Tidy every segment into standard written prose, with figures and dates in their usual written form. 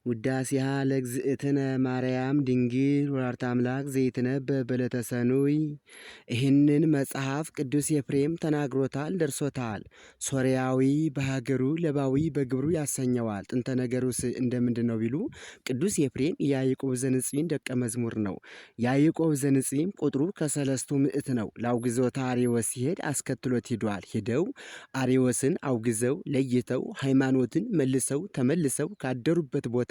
ውዳሴሃ ለእግዝእትነ ማርያም ድንግል ወላዲተ አምላክ ዘይትነበብ በዕለተ ሰኑይ። ይህንን መጽሐፍ ቅዱስ ኤፍሬም ተናግሮታል፣ ደርሶታል። ሶርያዊ በሀገሩ ለባዊ በግብሩ ያሰኘዋል። ጥንተ ነገሩስ እንደምንድን ነው ቢሉ ቅዱስ ኤፍሬም የያዕቆብ ዘንጽዮን ደቀ መዝሙር ነው። ያዕቆብ ዘንጽዮን ቁጥሩ ከሰለስቱ ምዕት ነው። ለአውግዞተ አርዮስ ሲሄድ አስከትሎት ሂዷል። ሂደው አርዮስን አውግዘው ለይተው ሃይማኖትን መልሰው ተመልሰው ካደሩበት ቦታ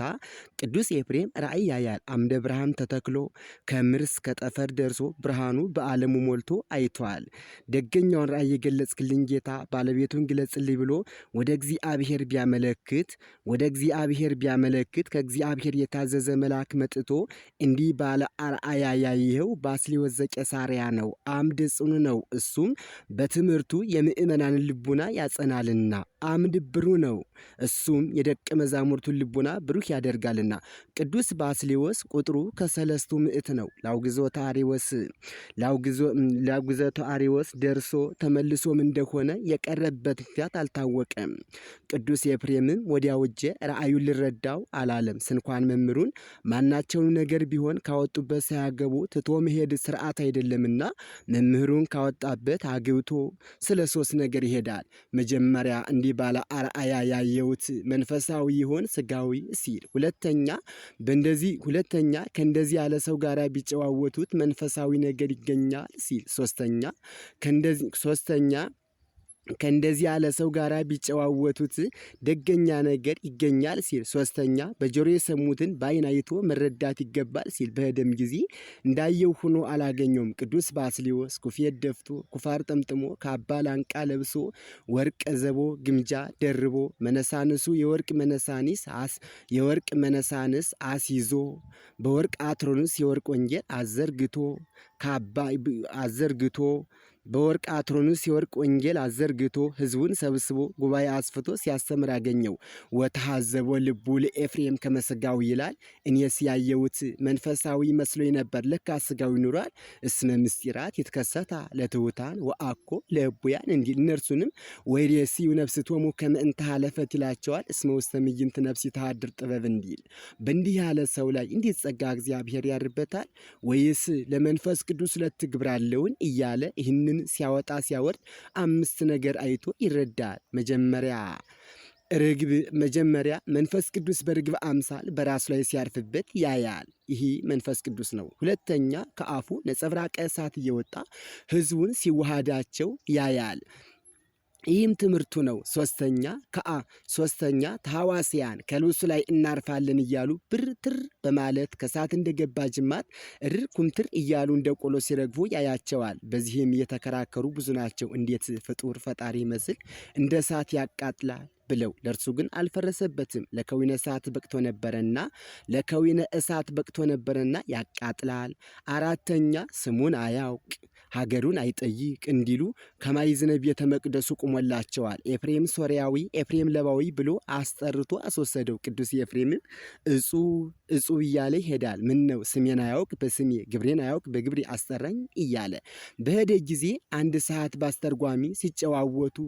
ቅዱስ ኤፍሬም ራእይ ያያል። አምደ ብርሃን ተተክሎ ከምድር እስከ ጠፈር ደርሶ ብርሃኑ በዓለሙ ሞልቶ አይቷል። ደገኛውን ራእይ የገለጽክልኝ ጌታ ባለቤቱን ግለጽልኝ ብሎ ወደ እግዚአብሔር ቢያመለክት ከእግዚአብሔር የታዘዘ መልአክ መጥቶ እንዲህ ባለ አርአያ ያየኸው ባስልዮስ ዘቄሳርያ ነው። አምድ ጽኑ ነው። እሱም በትምህርቱ የምእመናንን ልቡና ያጸናልና። አምድ ብሩህ ነው። እሱም የደቀ መዛሙርቱን ልቡና ብሩህ ያደርጋልና። ቅዱስ ባስልዮስ ቁጥሩ ከሰለስቱ ምዕት ነው። ላውግዞተ አርዮስ ደርሶ ተመልሶም እንደሆነ የቀረበት ምክንያት አልታወቀም። ቅዱስ ኤፍሬምም ወዲያውጀ ራእዩን ልረዳው አላለም። ስንኳን መምህሩን ማናቸውን ነገር ቢሆን ካወጡበት ሳያገቡ ትቶ መሄድ ስርዓት አይደለምና መምህሩን ካወጣበት አግብቶ ስለ ሶስት ነገር ይሄዳል። መጀመሪያ እንዲህ ባለ አርአያ ያየሁት መንፈሳዊ ይሆን ስጋዊ ሲል፣ ሁለተኛ ከእንደዚህ ያለ ሰው ጋር ቢጨዋወቱት መንፈሳዊ ነገር ይገኛል ሲል፣ ሶስተኛ ከእንደዚህ ያለ ሰው ጋር ቢጨዋወቱት ደገኛ ነገር ይገኛል ሲል፣ ሶስተኛ በጆሮ የሰሙትን በዓይን አይቶ መረዳት ይገባል ሲል፣ በሄደም ጊዜ እንዳየው ሆኖ አላገኘውም። ቅዱስ ባስልዮስ ኩፌት ደፍቶ ኩፋር ጠምጥሞ ካባ ላንቃ ለብሶ ወርቅ ዘቦ ግምጃ ደርቦ መነሳንሱ የወርቅ መነሳንስ አስይዞ በወርቅ አትሮንስ የወርቅ ወንጌል አዘርግቶ ሕዝቡን ሰብስቦ ጉባኤ አስፍቶ ሲያስተምር አገኘው። ወተሐዘቦ ልቡ ለኤፍሬም ከመስጋዊ ይላል። እኔስ ያየሁት መንፈሳዊ መስሎኝ ነበር፣ ለካ ስጋዊ ኑሯል። እስመ ምስጢራት ይትከሰታ ለትሑታን ወአኮ ለሕቡያን እንዲል፣ እነርሱንም ወይሬሲዩ ነፍስቶሙ ከመ እንተ ሀለፈት ይላቸዋል። እስመ ውስተ ምይንት ነፍስ ይተሃድር ጥበብ እንዲል። በእንዲህ ያለ ሰው ላይ እንዴት ጸጋ እግዚአብሔር ያድርበታል? ወይስ ለመንፈስ ቅዱስ ሁለት ግብር አለውን እያለ ይህንን ሲያወጣ ሲያወርድ አምስት ነገር አይቶ ይረዳል። መጀመሪያ መንፈስ ቅዱስ በርግብ አምሳል በራሱ ላይ ሲያርፍበት ያያል። ይህ መንፈስ ቅዱስ ነው። ሁለተኛ ከአፉ ነጸብራቀ እሳት እየወጣ ሕዝቡን ሲዋሃዳቸው ያያል። ይህም ትምህርቱ ነው። ሶስተኛ ተሐዋስያን ከልብሱ ላይ እናርፋለን እያሉ ብር ትር በማለት ከእሳት እንደገባ ጅማት እርር ኩምትር እያሉ እንደ ቆሎ ሲረግፉ ያያቸዋል። በዚህም የተከራከሩ ብዙ ናቸው። እንዴት ፍጡር ፈጣሪ ይመስል እንደ እሳት ያቃጥላል ብለው፣ ለእርሱ ግን አልፈረሰበትም። ለከዊነ እሳት በቅቶ ነበረና ያቃጥላል። አራተኛ ስሙን አያውቅ ሀገሩን አይጠይቅ እንዲሉ ከማይዝነ ቤተ መቅደሱ ቁሞላቸዋል። ኤፍሬም ሶርያዊ ኤፍሬም ለባዊ ብሎ አስጠርቶ አስወሰደው። ቅዱስ ኤፍሬምም እጹብ እያለ ይሄዳል። ምን ነው ስሜን አያውቅ በስሜ ግብሬን አያውቅ በግብሬ አስጠራኝ እያለ በሄደ ጊዜ አንድ ሰዓት ባስተርጓሚ ሲጨዋወቱ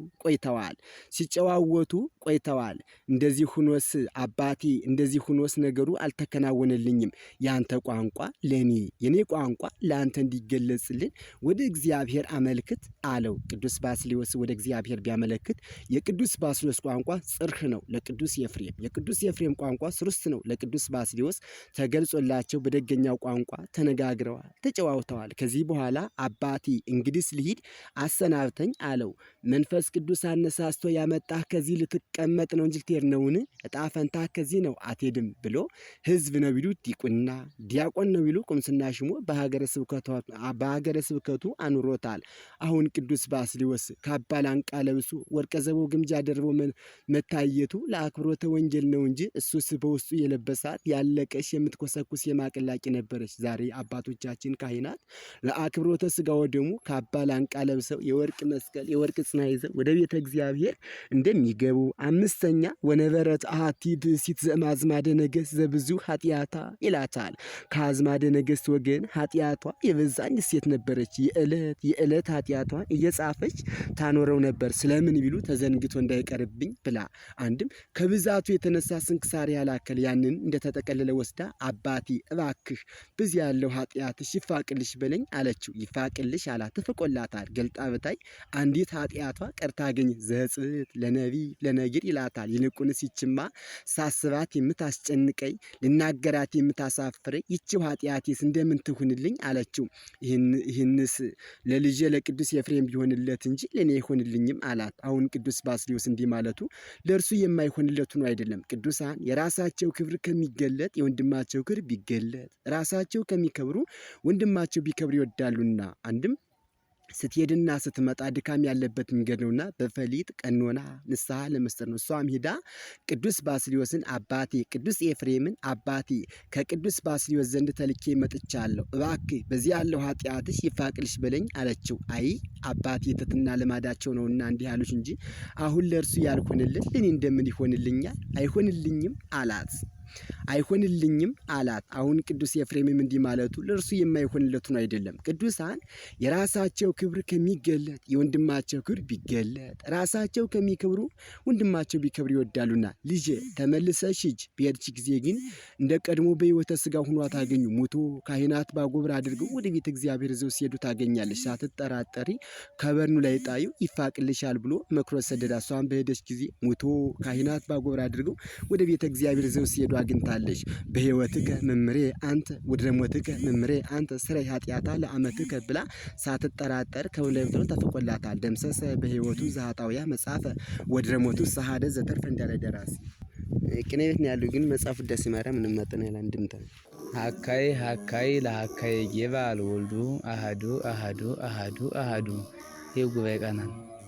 ቆይተዋል። እንደዚህ ሁኖስ አባቴ እንደዚህ ሁኖስ ነገሩ አልተከናወነልኝም። ያንተ ቋንቋ ለኔ የኔ ቋንቋ ለአንተ እንዲገለጽልን ወደ እግዚአብሔር አመልክት አለው። ቅዱስ ባስልዮስ ወደ እግዚአብሔር ቢያመለክት የቅዱስ ባስልዮስ ቋንቋ ጽርህ ነው ለቅዱስ ኤፍሬም፣ የቅዱስ ኤፍሬም ቋንቋ ስሩስት ነው ለቅዱስ ባስልዮስ ተገልጾላቸው በደገኛው ቋንቋ ተነጋግረዋል፣ ተጨዋውተዋል። ከዚህ በኋላ አባቴ እንግዲስ ልሂድ አሰናብተኝ አለው። መንፈስ ቅዱስ አነሳስቶ ያመጣህ ከዚህ ልትቀመጥ ነው እንጂ ልትሄድ ነውን? እጣ ፈንታ ከዚህ ነው አትሄድም ብሎ ሕዝብ ነው ቢሉ ዲቁና፣ ዲያቆን ነው ቢሉ ቁምስና ሽሞ በሀገረ ስብከቱ አኑሮታል። አሁን ቅዱስ ባስልዮስ ካባ ላንቃ ለብሶ ወርቀ ዘቦ ግምጃ ደርቦ መታየቱ ለአክብሮተ ወንጌል ነው እንጂ እሱስ በውስጡ የለበሳት ያለቀሽ የምትኮሰኩስ የማቅላቂ ነበረች። ዛሬ አባቶቻችን ካህናት ለአክብሮተ ስጋ ወደሙ ካባ ላንቃ ለብሰው የወርቅ መስቀል የወርቅ ጽና ይዘው ወደ ቤተ እግዚአብሔር እንደሚገቡ። አምስተኛ ወነበረት አሐቲ ብእሲት ዘእምአዝማደ ነገሥት ዘብዙ ኃጢአታ ይላታል። ከአዝማደ ነገሥት ወገን ኃጢአቷ የበዛች ሴት ነበረች። የዕለት ኃጢአቷን እየጻፈች ታኖረው ነበር። ስለምን ቢሉ ተዘንግቶ እንዳይቀርብኝ ብላ። አንድም ከብዛቱ የተነሳ ስንክሳር ያላከል ያንን እንደተጠቀለለ ወስዳ አባቴ እባክህ በዚህ ያለው ኃጢአትሽ ይፋቅልሽ በለኝ አለችው። ይፋቅልሽ አላት። ተፈቆላታል። ገልጣ በታይ አንዲት ኃጢአቷ ቀርታ አገኝ ዘጽት ለነቢይ ለነገር ይላታል። ይልቁንስ ይችማ ሳስባት የምታስጨንቀኝ ልናገራት የምታሳፍረኝ ይችው ኃጢአቴስ እንደምን ትሁንልኝ አለችው። ይህንስ ለልጄ ለቅዱስ ኤፍሬም ቢሆንለት እንጂ ለእኔ አይሆንልኝም አላት። አሁን ቅዱስ ባስልዮስ እንዲህ ማለቱ ለእርሱ የማይሆንለት ሆኖ አይደለም። ቅዱሳን የራሳቸው ክብር ከሚገለጥ የወንድማቸው ክብር ቢገለጥ፣ ራሳቸው ከሚከብሩ ወንድማቸው ቢከብር ይወዳሉና። አንድም ስትሄድና ስትመጣ ድካም ያለበት መንገድ ነውና በፈሊጥ ቀኖና ንስሐ ለመስጠት ነው። እሷም ሄዳ ቅዱስ ባስልዮስን አባቴ፣ ቅዱስ ኤፍሬምን አባቴ ከቅዱስ ባስልዮስ ዘንድ ተልኬ መጥቻለሁ፣ እባክህ በዚህ ያለው ኃጢአትሽ ይፋቅልሽ በለኝ አለችው። አይ አባቴ ትሕትና ልማዳቸው ነውና እንዲህ ያሉሽ እንጂ አሁን ለእርሱ ያልሆንለት ለእኔ እንደምን ይሆንልኛል? አይሆንልኝም አላት። አሁን ቅዱስ ኤፍሬምም እንዲህ ማለቱ ለእርሱ የማይሆንለት ሆኖ አይደለም። ቅዱሳን የራሳቸው ክብር ከሚገለጥ የወንድማቸው ክብር ቢገለጥ፣ ራሳቸው ከሚከብሩ ወንድማቸው ቢከብር ይወዳሉና። ልጄ ተመልሰሽ ሂጂ፣ በሄድሽ ጊዜ ግን እንደ ቀድሞ በሕይወተ ሥጋ ሁኖ ታገኙ። ሙቶ ካህናት ባጎብር አድርገው ወደ ቤተ እግዚአብሔር ይዘው ሲሄዱ ታገኛለሽ። ሳትጠራጠሪ ከበርኑ ላይ ጣዩ ይፋቅልሻል ብሎ መክሮ ሰደዳ። እሷን በሄደች ጊዜ ሙቶ ካህናት ባጎብር አድርገው ወደ ቤተ እግዚአብሔር ይዘው ሲሄዱ አግኝታለች። በሕይወትከ መምሬ አንተ ወደ ሞትከ መምሬ አንተ ስረይ ኃጢአታ ለአመትከ ብላ ሳትጠራጠር ከወለብቶ ተፈቆላታል። ደምሰሰ በሕይወቱ ዘኃጣውያ መጻፈ ወደ ሞቱ ሰሃደ ዘተርፈ እንዳለ ደራሲ። ቅኔ ቤት ነው ያለው፣ ግን መጽሐፉ ውዳሴ ማርያም ምንም መጠን ያለ አንድምታ ሀካይ ለሀካይ ጌባል ወልዱ አሃዱ አሃዱ አሃዱ አሃዱ። ይህ ጉባኤ ቃና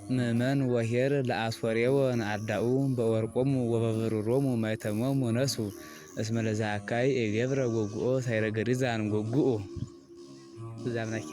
ምእመን ወሄር ለአስወሬው አርዳኡ በወርቆሙ ወበብሩሮሙ ማይተሞሙ ነሱ እስመ ለዘ አካይ ገብረ ጎጉኦ ሳይረገሪዛን ጎጉኦ ዛምናኬ